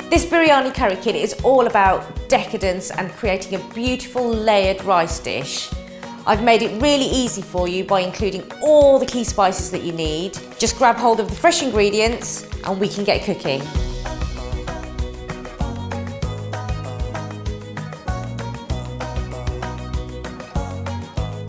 This biryani curry kit is all about decadence and creating a beautiful layered rice dish. I've made it really easy for you by including all the key spices that you need. Just grab hold of the fresh ingredients and we can get cooking.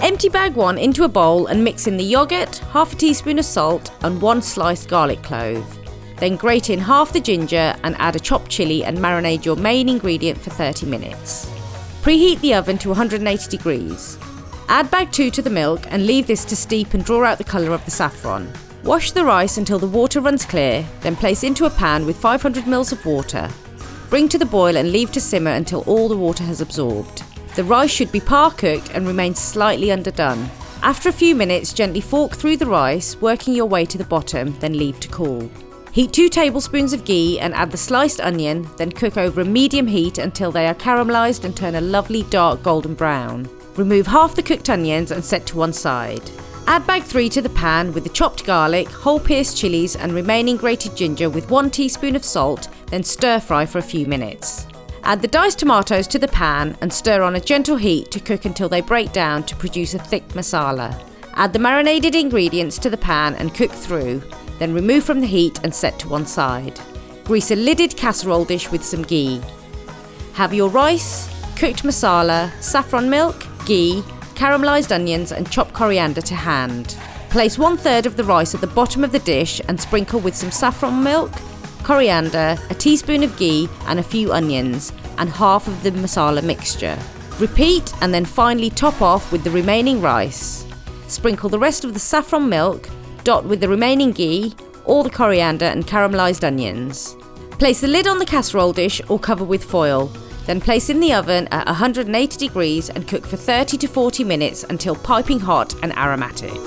Empty bag 1 into a bowl and mix in the yoghurt, half a teaspoon of salt and 1 sliced garlic clove. Then grate in half the ginger and add a chopped chilli and marinate your main ingredient for 30 minutes. Preheat the oven to 180 degrees. Add bag 2 to the milk and leave this to steep and draw out the colour of the saffron. Wash the rice until the water runs clear, then place into a pan with 500 ml of water. Bring to the boil and leave to simmer until all the water has absorbed. The rice should be par cooked and remain slightly underdone. After a few minutes, gently fork through the rice, working your way to the bottom, then leave to cool. Heat 2 tablespoons of ghee and add the sliced onion, then cook over a medium heat until they are caramelised and turn a lovely dark golden brown. Remove half the cooked onions and set to one side. Add bag 3 to the pan with the chopped garlic, whole pierced chillies and remaining grated ginger with 1 teaspoon of salt, then stir fry for a few minutes. Add the diced tomatoes to the pan and stir on a gentle heat to cook until they break down to produce a thick masala. Add the marinated ingredients to the pan and cook through, then remove from the heat and set to one side. Grease a lidded casserole dish with some ghee. Have your rice, cooked masala, saffron milk, ghee, caramelised onions and chopped coriander to hand. Place 1/3 of the rice at the bottom of the dish and sprinkle with some saffron milk, coriander, a teaspoon of ghee and a few onions and half of the masala mixture. Repeat and then finally top off with the remaining rice. Sprinkle the rest of the saffron milk, dot with the remaining ghee, all the coriander and caramelised onions. Place the lid on the casserole dish or cover with foil. Then place in the oven at 180 degrees and cook for 30 to 40 minutes until piping hot and aromatic.